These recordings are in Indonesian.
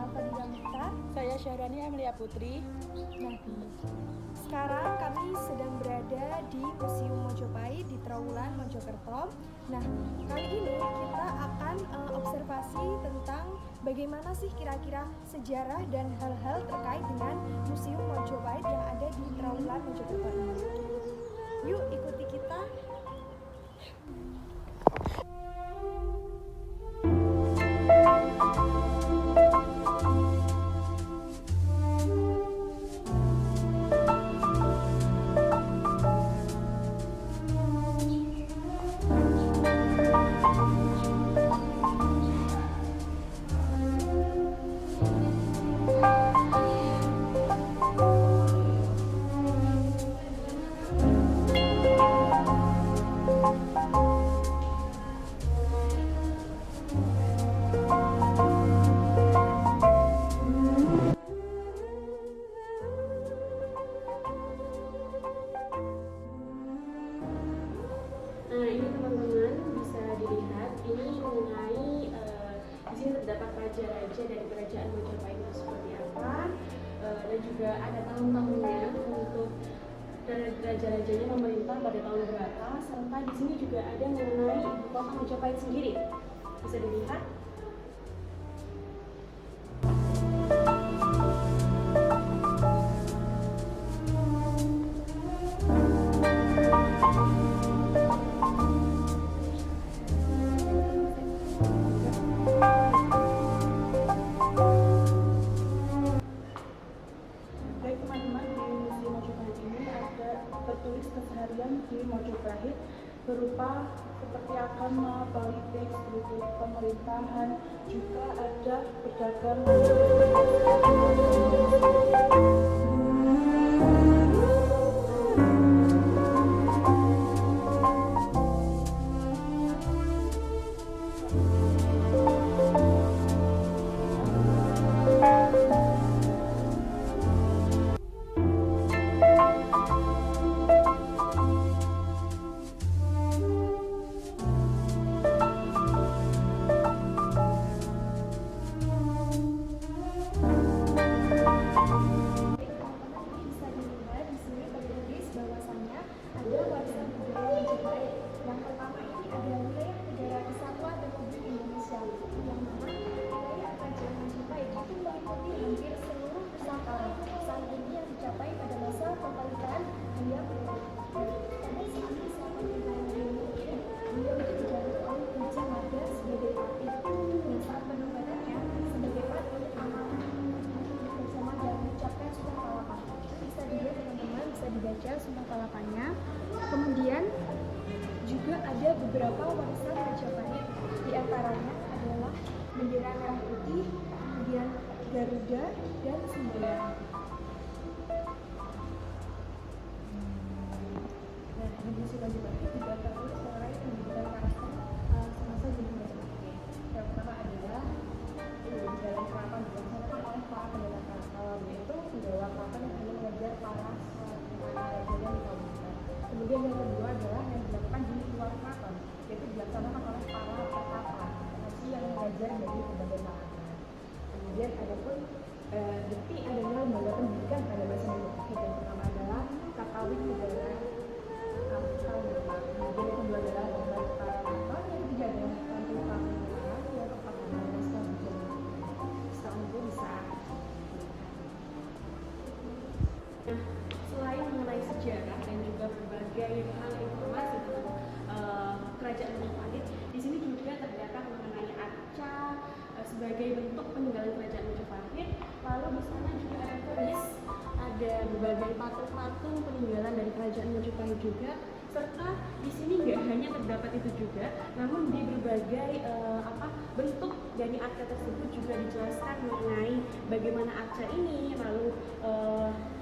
Alfadila Mukhtar. Saya Syahrani Amelia Putri. Nah, sekarang kami sedang berada di Museum Mojopahit di Trawulan, Mojokerto. Nah, kali ini kita akan observasi tentang bagaimana sih kira-kira sejarah dan hal-hal terkait dengan Museum Mojopahit yang ada di Trawulan, Mojokerto ini. Yuk ikuti kita. Nah, ini teman-teman bisa dilihat ini mengenai di sini terdapat raja-raja dari kerajaan Majapahit itu seperti apa, dan juga ada tahun-tahunnya untuk raja-rajanya memerintah pada tahun berapa, serta di sini juga ada mengenai ibu kota Majapahit sendiri. Bisa dilihat. Baik teman-teman, di Museum Mojopahit ini ada tertulis keseharian di Mojopahit berupa seperti agama, politik, struktur pemerintahan, juga ada pedagang. Bisa dilihat di sini tertulis bahwasannya ada warisan budaya Majapahit. Yang pertama ini adalah wilayah negara kesatuan Republik Indonesia, yang mana wilayah kerajaan Majapahit itu meliputi hampir seluruh Nusantara saat ini yang dicapai pada masa pemerintahan Hyang Wuruk. Pada saat masa pemerintahan Hyang Wuruk ini, beliau itu dijabat oleh Gajah Mada sebagai patih. Dan saat penobatannya sebagai patih, Gajah Mada mengucapkan Sumpah Palapa. Bisa dilihat teman-teman, bisa dibaca Sumpah Palapanya. Kemudian juga ada beberapa warisan Majapahit, di antaranya adalah bendera merah putih, kemudian Garuda dan semboyan. Nah, di Museum Mojopahit juga tertulis mengenai pendidikan karakter semasa zaman Majapahit. Yang pertama adalah di dalam keraton dilaksanakan oleh para pendeta keraton, yaitu penggawa keraton yang hanya mengajar para raja dan kawasan. Kemudian yang kedua adalah yang dilakukan di luar keraton, yaitu dilaksanakan oleh para pertapa, yang mengajar dari berbagai kalangan. Kemudian ada pun bukti adanya lembaga pendidikan pada masa Majapahit. Yang pertama adalah Kakawin Negara Kampung. Kemudian yang kedua adalah Lomba Karaton. Yang ketiga adalah Kampung Kampung. Yang keempat adalah Desa Bujang. Setelah itu bisa. Nah, selain mengenai sejarah dan juga berbagai hal informasi tentang kerajaan Majapahit, di sini juga terdapat mengenai arca sebagai bentuk peninggalan kerajaan Majapahit. Lalu di sana juga ada keris, ada berbagai patung-patung peninggalan dari kerajaan Majapahit juga. Serta di sini nggak hanya terdapat itu juga, namun di berbagai bentuk dari arca tersebut juga dijelaskan mengenai bagaimana arca ini, lalu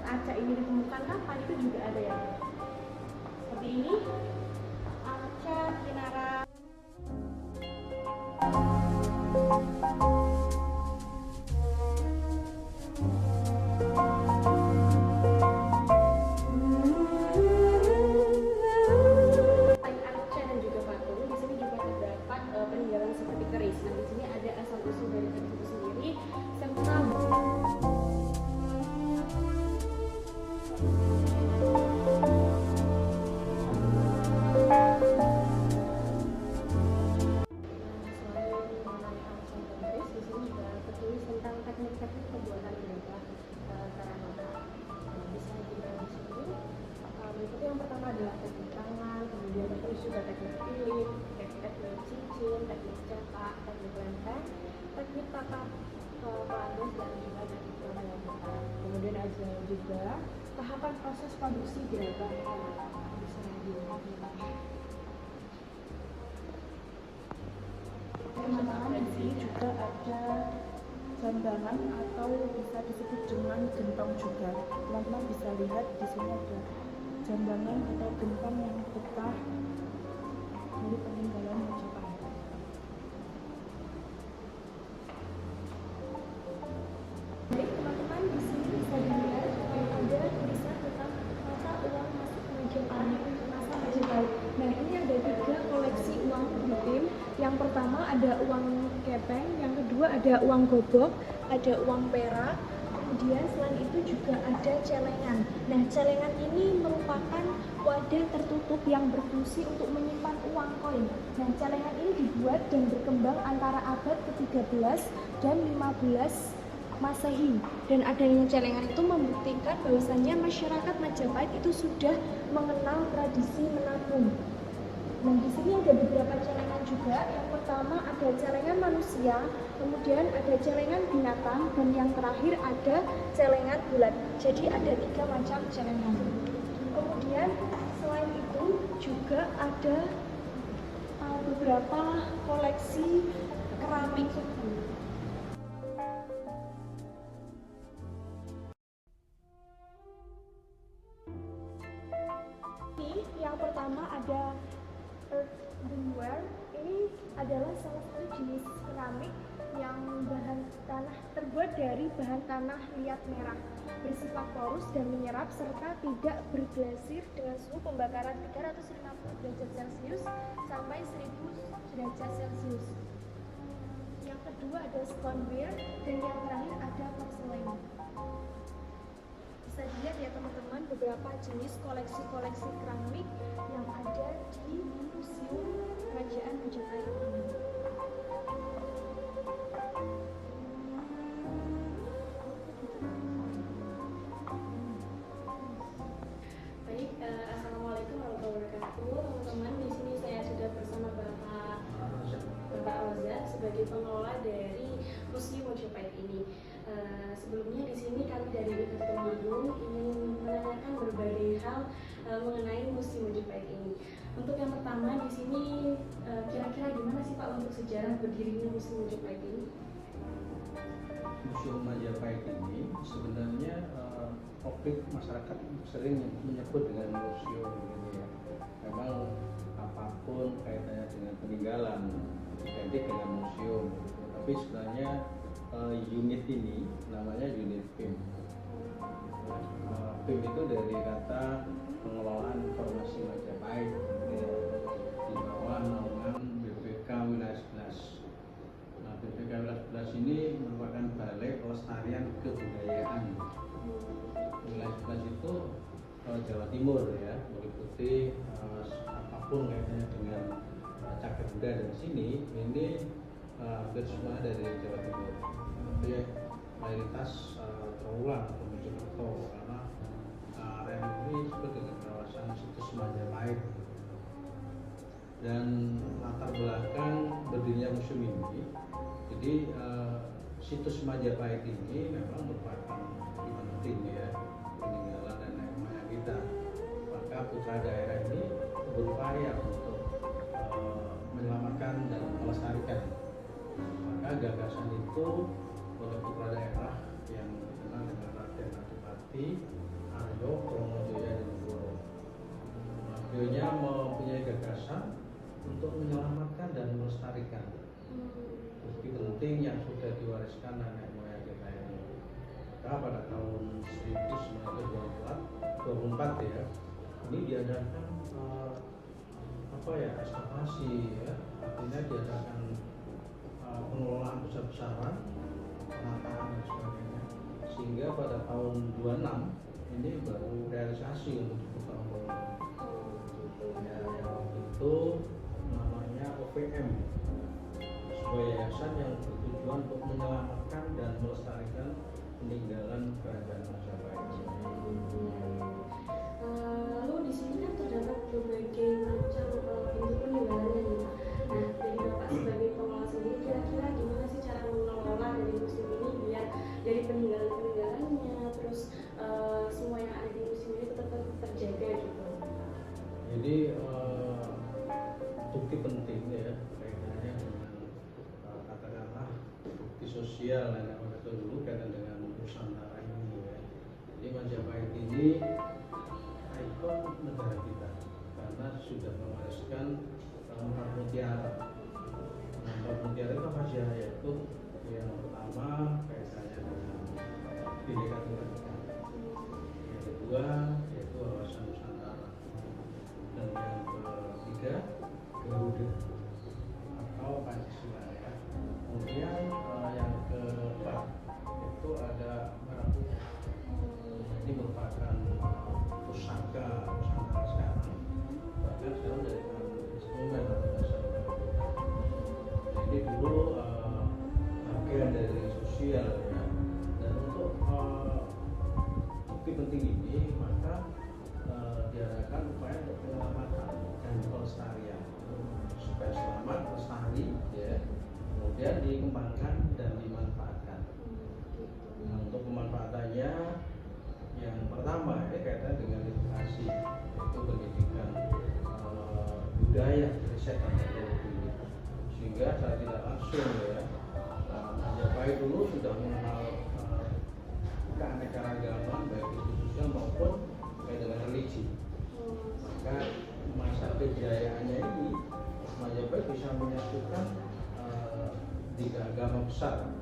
arca ini ditemukan kapan, itu juga ada ya. Seperti ini, arca Kinara. peninggalan seperti keris. Nah, di sini ada asal usul dari keris itu sendiri serta teknik-teknik pembuatan gerabah teranyata. Bisa dilihat di sini. Berikutnya yang pertama adalah teknik tangan, kemudian tertulis juga teknik ilim, teknik cincin, teknik cetak, teknik lempeng, teknik tata pelandas dan juga teknik pembuatan. Kemudian ada juga tahapan proses produksi gerabah teranyata. Bisa dilihat di sini. Teman-teman, di sini juga ada jambangan atau bisa disebut dengan gentong juga. Teman-teman bisa lihat di sini ada jambangan atau gentong yang betah dari peninggalan Majapahit. Baik teman-teman, di sini bisa dilihat ada tulisan tentang mata uang masuk Majapahit masa Majapahit. Nah, ini ada 3 koleksi uang rutin. Yang pertama ada uang kepeng, yang kedua ada uang gobok, ada uang perak. Kemudian selain itu juga ada celengan. Nah, celengan ini merupakan wadah tertutup yang berfungsi untuk menyimpan uang koin. Nah, celengan ini dibuat dan berkembang antara abad ke-13 dan 15 Masehi. Dan adanya celengan itu membuktikan bahwasannya masyarakat Majapahit itu sudah mengenal tradisi menabung. Nah, di sini ada beberapa celengan juga. Yang pertama ada celengan manusia, kemudian ada celengan binatang, dan yang terakhir ada celengan bulat. Jadi ada 3 macam celengan. Kemudian selain itu juga ada beberapa koleksi keramik. Ini yang pertama ada earthenware. Ini adalah salah satu jenis keramik yang terbuat dari bahan tanah liat merah, bersifat porus dan menyerap serta tidak berglasir dengan suhu pembakaran 350 derajat Celcius sampai 1000 derajat Celcius. Yang kedua ada stoneware dan yang terakhir ada porselen. Bisa dilihat ya teman-teman beberapa jenis koleksi-koleksi keramik yang ada di Museum Kerajaan Majapahit ini. Baik, assalamualaikum warahmatullahi wabarakatuh, teman-teman. Di sini saya sudah bersama Bapak Ozan sebagai pengelola dari Museum Majapahit ini. Sebelumnya di sini kami dari Bukit Temanggung ingin menanyakan berbagai hal mengenai Museum Majapahit ini. Untuk yang pertama di sini kira-kira gimana sih Pak untuk sejarah berdirinya Museum Majapahit ini? Museum Majapahit ini sebenarnya publik masyarakat sering menyebut dengan museum gitu ya. Memang apapun kaitannya dengan peninggalan identik dengan museum. Tapi sebenarnya unit ini namanya unit PIM. PIM itu dari kata pengelolaan informasi Majapahit di bawah naungan BPK Wilayah 11. Nah, BPK Wilayah 11 ini merupakan Balai Pelestarian Kebudayaan. Wilayah 11 itu Jawa Timur ya, meliputi apapun kaitannya dengan cagar budaya dari sini, ini hampir semua dari Jawa Timur. Tapi mayoritas terulang atau Mojokerto karena area ini disebut dengan kawasan situs Majapahit. Dan latar belakang berdirinya museum ini, jadi situs Majapahit ini memang merupakan penting ya peninggalan dan nenek moyang kita. Maka putra daerah ini berupaya untuk menyelamatkan dan melestarikan. Maka gagasan itu oleh putra daerah yang dikenal dengan Raden Adipati Aryo Bromojoyo Dinegoro. Beliaunya mempunyai gagasan untuk menyelamatkan dan melestarikan bukti penting yang sudah diwariskan nenek moyang kita ini. Maka pada tahun 1924 ya, ini diadakan ekskavasi ya, artinya diadakan pengelolaan besar-besaran, penataan dan sebagainya, sehingga pada tahun 26 ini baru realisasi untuk dibangun. Ya, yang itu namanya OPM, sebuah yayasan yang bertujuan untuk menyelamatkan dan melestarikan peninggalan kerajaan Majapahit. Lalu di sini kan terdapat berbagai macam bentuk peninggalannya nih Pak. Nah, dari Bapak sebagai pengelola sendiri, kira-kira gimana sih cara mengelola dari museum ini biar dari peninggalan-peninggalannya, terus semua yang ada di museum ini tetap terjaga gitu? Jadi bukti penting ya kaitannya dengan katakanlah bukti sosial yang ada dulu kaitan dengan Nusantara ini ya. Jadi Majapahit ini ikon negara kita karena sudah mewariskan empat mutiara. Empat mutiara itu apa sih? Yaitu yang pertama kaitannya dengan Bhinneka Tunggal Ika. Yang kedua yaitu wawasan Nusantara. Dan yang ketiga Garuda atau Pancasila ya. Kemudian yang keempat itu ada merah putih. Ini merupakan pusaka Nusantara sekarang. Bahkan sekarang dari instrumen atau dasar. Jadi dulu bagian dari sosial ya. Dan untuk bukti penting ini maka diadakan upaya untuk penyelamatan dan pelestarian supaya selamat, lestari ya, kemudian dikembangkan dan dimanfaatkan. Nah, untuk pemanfaatannya yang pertama ya kaitan dengan edukasi, yaitu pendidikan budaya, riset dan teknologi, sehingga secara tidak langsung ya Majapahit dulu sudah mengenal keanekaragaman baik itu sosial maupun dengan religi. Maka masa kejayaannya ini Majapahit bisa menyatukan tiga agama besar,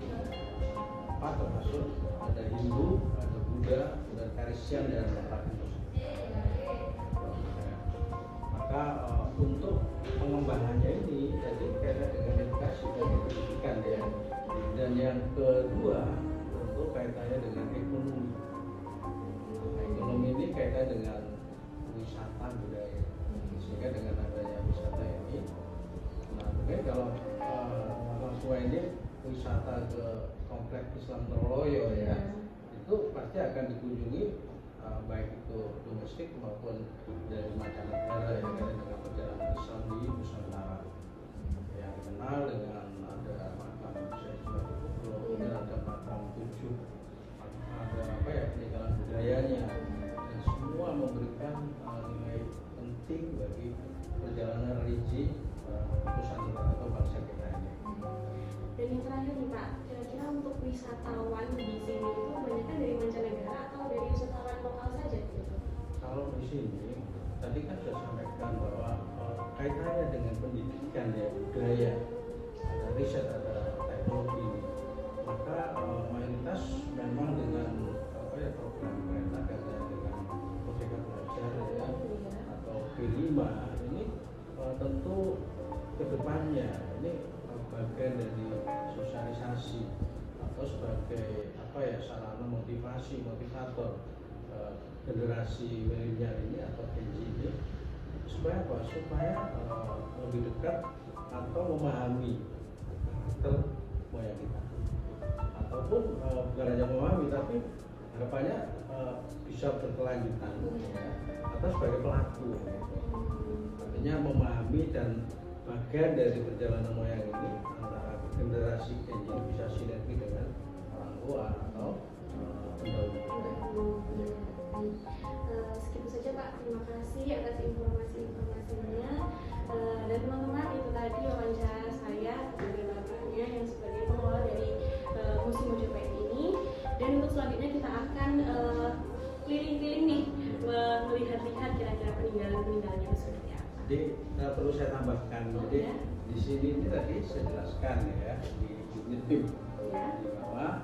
empat termasuk ada Hindu, ada Buddha, dan Kristen dan Protestan. Maka untuk pengembangannya ini jadi kaitan dengan edukasi dan pendidikan ya. Dan yang kedua untuk kaitannya dengan ekonomi. Ekonomi ini kaitan dengan wisata budaya, sehingga dengan adanya wisata ini, nah mungkin kalau semua ini wisata ke kompleks Islam Troloyo ya, itu pasti akan dikunjungi baik itu domestik maupun dari mancanegara ya, kaitan dengan perjalanan Islam di Nusantara yang dikenal dengan ada makam Syekh Sunan Kudus, kemudian ada makam tujuh, ada apa ya peninggalan budayanya. Semua memberikan nilai penting bagi perjalanan religi Nusantara atau bangsa kita ini. Dan yang terakhir nih Pak, kira-kira untuk wisatawan di sini itu kebanyakan dari mancanegara atau dari wisatawan lokal saja gitu? Kalau di sini tadi kan sudah sampaikan bahwa kaitannya dengan pendidikan ya, budaya, ada riset, ada teknologi, maka mayoritas memang dengan apa ya program pemerintah kaitannya dengan Merdeka Belajar ya, atau P5 ini tentu kedepannya ini bagian dari sosialisasi atau sebagai apa ya sarana motivator generasi milenial ini atau Gen Z ini supaya apa? Supaya lebih dekat atau memahami karakter moyang kita, ataupun bukan hanya memahami tapi harapannya bisa berkelanjutan ya, atau sebagai pelaku gitu. Artinya memahami dan bagian dari perjalanan moyang ini antara generasi Gen Z bisa sinergi dengan orang tua atau pendahulu. Segitu saja Pak, terima kasih atas informasi-informasinya. Dan teman-teman, itu tadi wawancara saya sebagai bapaknya yang sebagai pengelola dari Museum Majapahit ini. Dan untuk selanjutnya kita akan keliling-keliling nih melihat-lihat kira-kira peninggalan-peninggalannya itu seperti apa. Jadi perlu saya tambahkan, jadi di sini ini tadi saya jelaskan ya di unit BIM di bawah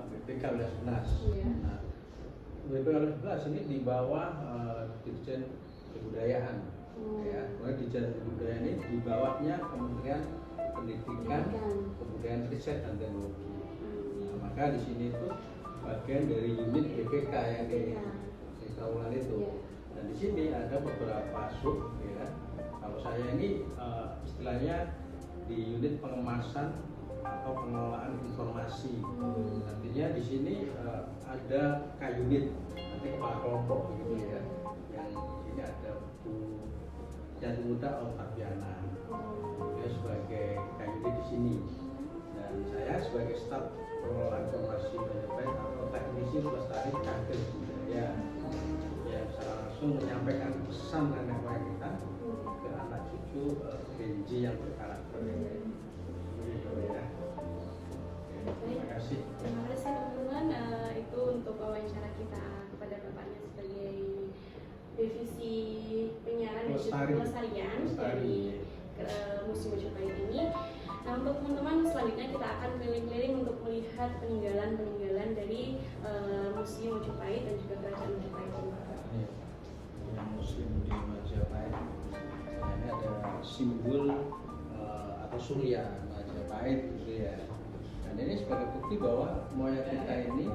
BPK 11. Nah, BPK 11 ini di bawah Dirjen Kebudayaan ya. Kemudian Dirjen Kebudayaan ini di bawahnya Kementerian Pendidikan, Kebudayaan, Riset dan Teknologi. Nah, maka di sini itu bagian dari unit BPK yang di Trawulan itu. Dan di sini ada beberapa sub ya. Kalau saya ini istilahnya di unit pengemasan atau pengelolaan informasi. Artinya di sini ada K-unit, nanti kepala kelompok gitu ya. Yang di sini ada Bu Jatmuda Octaviana, dia sebagai K-unit di sini. Dan saya sebagai staf pengelolaan informasi Majapahit atau teknisi pelestari cagar budaya yang secara langsung menyampaikan pesan nenek moyang kita ke anak cucu Benji yang berkarakter ini. Gitu ya. Terima kasih. Terima kasih teman-teman. Itu untuk wawancara kita kepada bapaknya sebagai divisi penyiaran dan juga pelestarian dari Museum Majapahit ini. Nah, untuk teman-teman selanjutnya kita akan keliling-keliling untuk melihat peninggalan-peninggalan dari Museum Majapahit dan juga Kerajaan Majapahit. Yang Museum di Majapahit ini ada simbol atau surya Majapahit gitu ya. Dan ini sebagai bukti bahwa moyang kita ini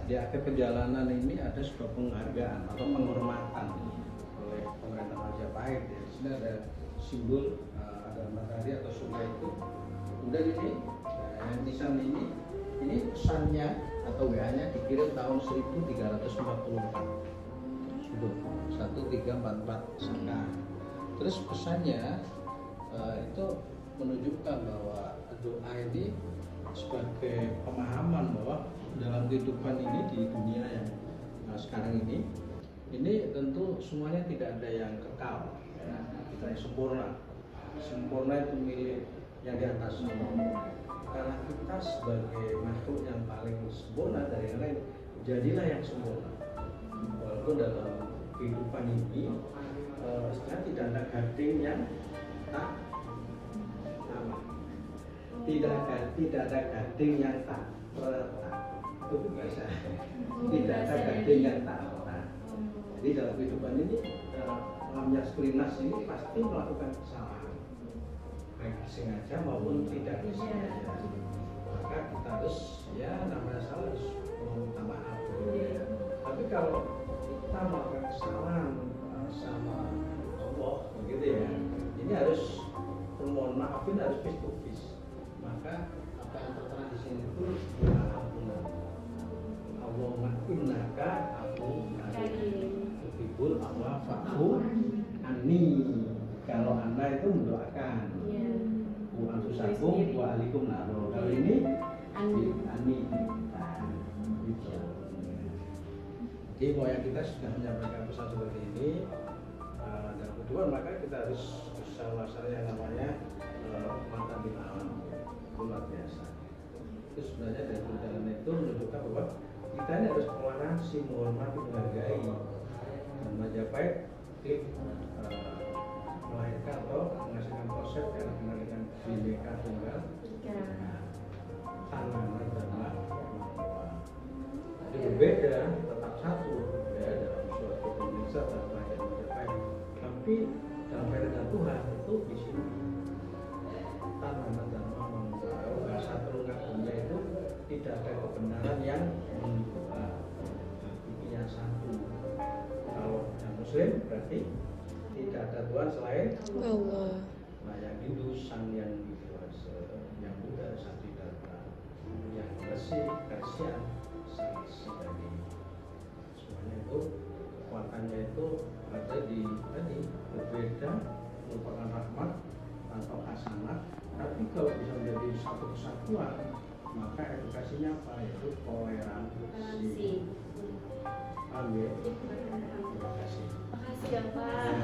di akhir perjalanan ini ada sebuah penghargaan atau penghormatan oleh pemerintah Majapahit. Di sini ada simbol ada matahari atau surya itu. Kemudian ini nisan ini pesannya atau WA-nya dikirim tahun 1344. 1344 Saka. Terus pesannya itu menunjukkan bahwa doa ini sebagai pemahaman bahwa dalam kehidupan ini di dunia yang sekarang ini tentu semuanya tidak ada yang kekal, ya, tidak yang sempurna itu milik yang di atas Allah. Karena kita sebagai makhluk yang paling sempurna dari yang lain, jadilah yang sempurna. Walaupun dalam kehidupan ini sebenarnya tidak ada gading yang tak sama, tidak ada gading yang tak retak. Itu biasa. Tidak ada gading yang tak retak. Jadi dalam kehidupan ini lamnya sekelinas ini pasti melakukan kesalahan, baik sengaja maupun tidak disengaja. Maka kita harus namanya salah harus meminta maaf. Tapi kalau kita melakukan kesalahan sama Allah begitu ya, ini harus permohon maafin harus face to face. Maka apa yang tertera di sini itu ampunan. Allahumma innaka afuwwun karim tuhibbul afwa fa'fu anni. Kalau Anda itu mendoakan wa anfusakum wa ahlikum nar. Kalau ini ani gitu. Jadi moyang kita sudah menyampaikan pesan seperti ini, dan kedua maka kita harus bisa melaksanakan yang namanya mata bil alam, luar biasa. Itu sebenarnya dari perjalanan itu menunjukkan bahwa kita ini harus toleransi, menghormati, menghargai. Dan Majapahit melahirkan atau menghasilkan konsep yang dikenal dengan Bhinneka Tunggal Tanah Dharma. Jadi berbeda, tetap satu ya dalam suatu Indonesia dan kerajaan Majapahit. Tapi dalam perintah Tuhan itu di sini Tanah Dharma membawa bahasa terungkap dunia itu tidak ada kebenaran yang menduga, intinya satu. Kalau yang Muslim berarti tidak ada Tuhan selain Allah. Nah, yang Hindu Sang Yang Widi-Wasa, yang Buddha Satyadharma, yang Kristen Sang Sidani. Semuanya itu kekuatannya itu ada di tadi berbeda, merupakan rahmat atau hasanah. Tapi kalau bisa menjadi satu kesatuan, maka edukasinya apa? Yaitu toleransi. Amin. Terima kasih. Terima kasih Bapak.